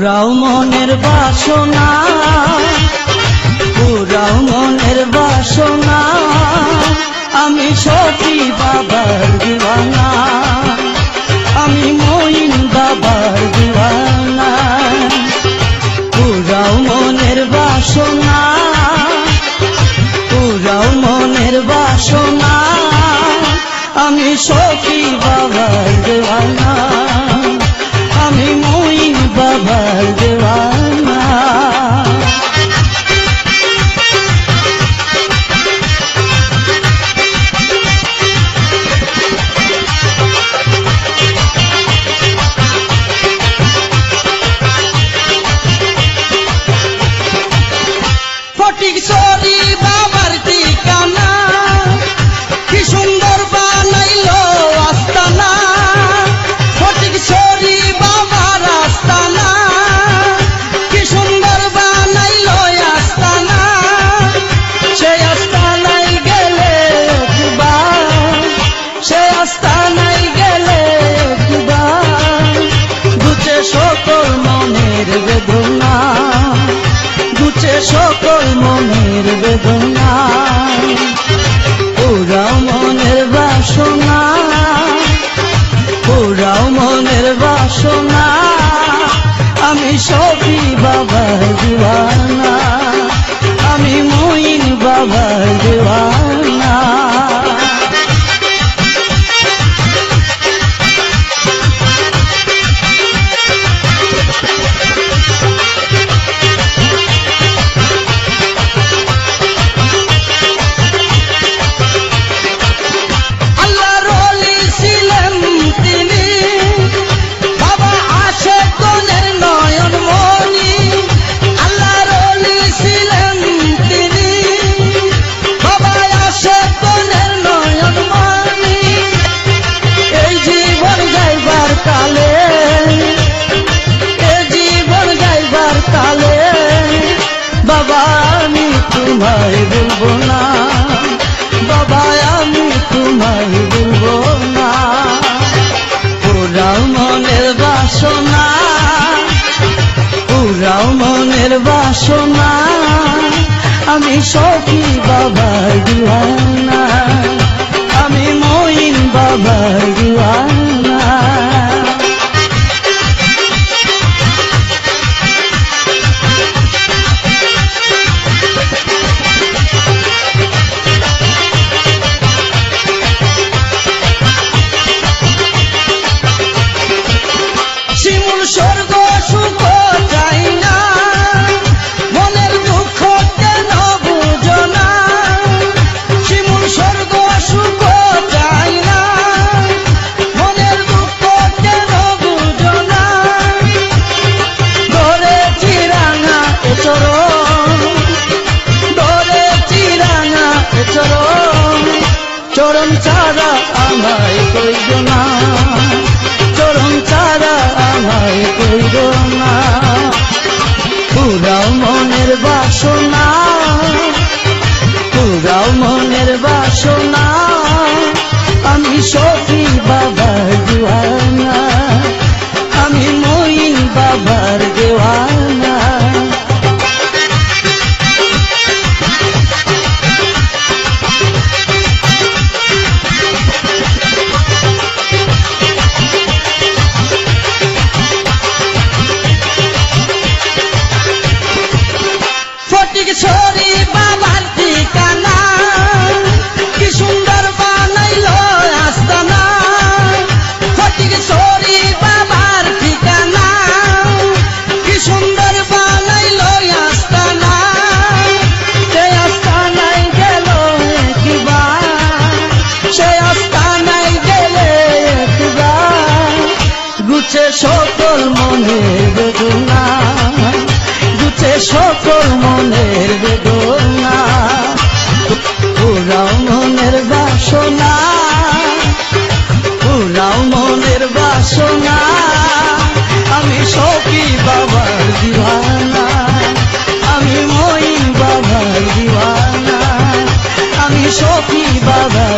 পুরাও মনের বাসনা, পুরাও মনের বাসনা, আমি সখী বাবার দিওয়ানা, আমি মঈন বাবার দিওয়ানা। পুরাও মনের বাসনা, পুরাও মনের বাসনা, আমি সখী বাবার দিওয়ানা, আমি মঈন বাবার দিওয়ানা। ফটিকছড়ি বাবার ঠিকানা, কি সুন্দর বানাইলো আস্তানা। ফটিকছড়ি বাবার আস্তানা, কি সুন্দর বানাইলো আস্তানা। সেই আস্তানায় গেলে একবার, সেই আস্তানায় গেলে একবার, ঘুচে সকল মনের বেদনা, ঘুচে সকল মনের বেদনা। পুরাও মনের বাসনা, পুরাও মনের বাসনা, আমি সখী বাবার দিওয়ানা, আমি মঈন বাবার দিওয়ানা। বাবা আমি তোমায় বলবো না, বাবা আমি তোমায় বলবো না। পুরাও মনের বাসনা, পুরাও মনের বাসনা, আমি সখী বাবার দিওয়ানা, আমি মঈন বাবার দিওয়ানা। শিমুল স্বর্গ সুখ চাই না, মনের দুঃখ কেন বুঝো না। শিমুল স্বর্গ সুখ চাই না, মনের দুঃখ কেন বুঝো না। ধরে চিরাঙা এ চরণ, ধরে চিরাঙা এ চরণ, চরণ ছাড়া আমায় কইও না, চরণ ছাড়া আমায় কইও না। পুরাও মনের বাসনা, পুরাও মনের বাসনা, আমি সখী বাবার দিওয়ানা, আমি মঈন বাবার দিওয়ানা। ফটিকছড়ি বাবার ঠিকানা, কি সুন্দর বানাইলো আস্তানা। ফটিকছড়ি বাবার ঠিকানা, কি সুন্দর বানাইলো আস্তানা। সেই আস্তানায় গেল একবার, সেই আস্তানায় গেলে একবার, ঘুচে সকল মনের বেদনা, ঘুচে সকল মনের বেদনা। পুরাও মনের বাসনা, পুরাও মনের বাসনা, আমি সখী বাবার দিওয়ানা, আমি মঈন বাবার দিওয়ানা, আমি সখী বাবার